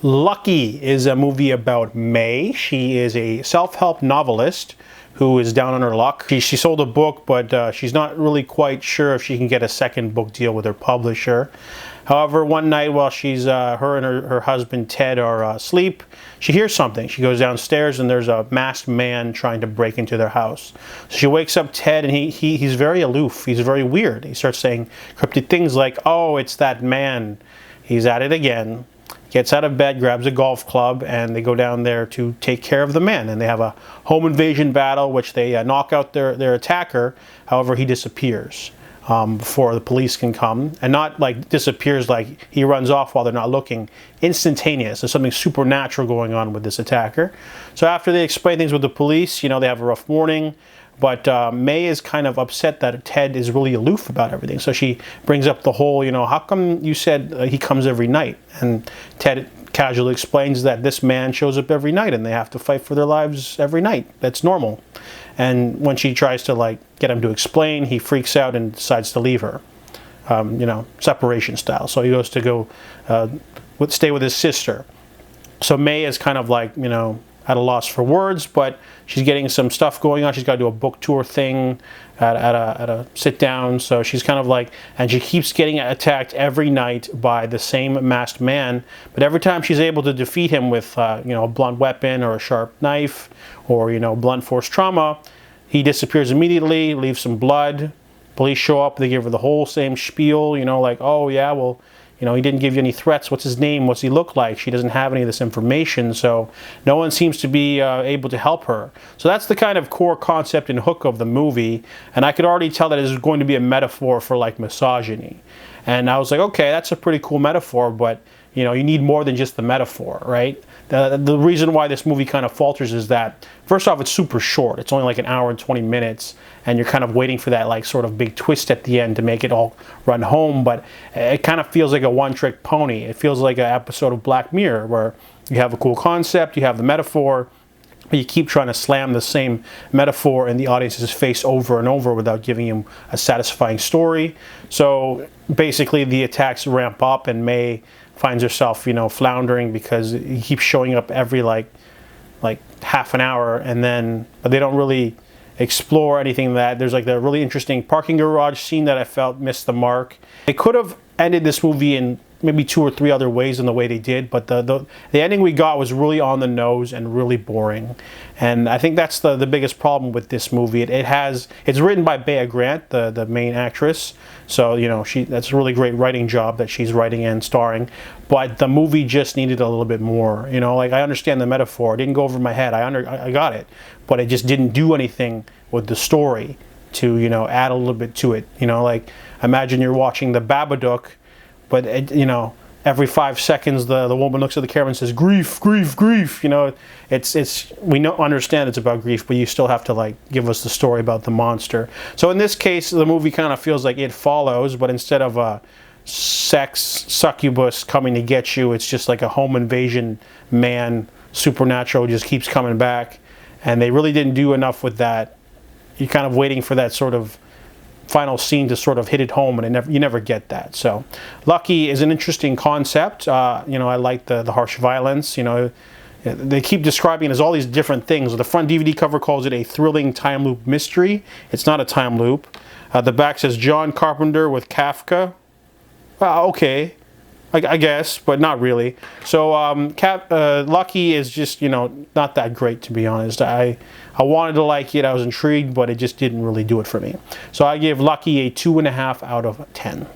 Lucky is a movie about May. She is a self-help novelist who is down on her luck. She sold a book, but she's not really quite sure if she can get a second book deal with her publisher. However, one night while her and her husband Ted are asleep, she hears something. She goes downstairs and there's a masked man trying to break into their house. So she wakes up Ted and he's very aloof. He's very weird. He starts saying cryptic things like, "Oh, it's that man. He's at it again." Gets out of bed, grabs a golf club, and they go down there to take care of the man. And they have a home invasion battle, which they knock out their attacker. However, he disappears before the police can come. And not like disappears like he runs off while they're not looking. Instantaneous. There's something supernatural going on with this attacker. So after they explain things with the police, they have a rough morning. But May is kind of upset that Ted is really aloof about everything. So she brings up the whole, how come you said he comes every night? And Ted casually explains that this man shows up every night and they have to fight for their lives every night. That's normal. And when she tries to get him to explain, he freaks out and decides to leave her, separation style. So he goes to stay with his sister. So May is kind of at a loss for words, but she's getting some stuff going on. She's got to do a book tour thing at a sit down. So she's kind of and she keeps getting attacked every night by the same masked man. But every time she's able to defeat him with, a blunt weapon or a sharp knife or, blunt force trauma, he disappears immediately, leaves some blood. Police show up, they give her the whole same spiel, oh yeah, well, he didn't give you any threats. What's his name? What's he look like? She doesn't have any of this information, so no one seems to be able to help her. So that's the kind of core concept and hook of the movie, and I could already tell that it's going to be a metaphor for misogyny. And I was like, okay, that's a pretty cool metaphor, but you need more than just the metaphor, right? The reason why this movie kind of falters is that, first off, it's super short. It's only an hour and 20 minutes, and you're kind of waiting for that sort of big twist at the end to make it all run home, but it kind of feels like a one-trick pony. It feels like an episode of Black Mirror where you have a cool concept, you have the metaphor, but you keep trying to slam the same metaphor in the audience's face over and over without giving him a satisfying story. So basically the attacks ramp up and May finds herself, floundering because he keeps showing up every half an hour, but they don't really explore anything that there's the really interesting parking garage scene that I felt missed the mark. They could have ended this movie in maybe 2 or 3 other ways in the way they did, but the ending we got was really on the nose and really boring. And I think that's the biggest problem with this movie. It's written by Bea Grant, the main actress, so that's a really great writing job that she's writing and starring. But the movie just needed a little bit more. I understand the metaphor. It didn't go over my head. I got it, but it just didn't do anything with the story to add a little bit to it. Imagine you're watching The Babadook, but every 5 seconds the woman looks at the camera and says grief, grief, grief. We understand it's about grief, but you still have to give us the story about the monster. So in this case, the movie kind of feels like It Follows, but instead of a sex succubus coming to get you, it's just a home invasion man, supernatural, just keeps coming back. And they really didn't do enough with that. You're kind of waiting for that sort of final scene to sort of hit it home, and you never get that. So Lucky is an interesting concept. I like the harsh violence. They keep describing it as all these different things. The front DVD cover calls it a thrilling time loop mystery. It's not a time loop. The back says John Carpenter with Kafka. Okay, I guess, but not really. So Lucky is just not that great, to be honest. I wanted to like it, I was intrigued, but it just didn't really do it for me. So I give Lucky a 2.5 out of 10.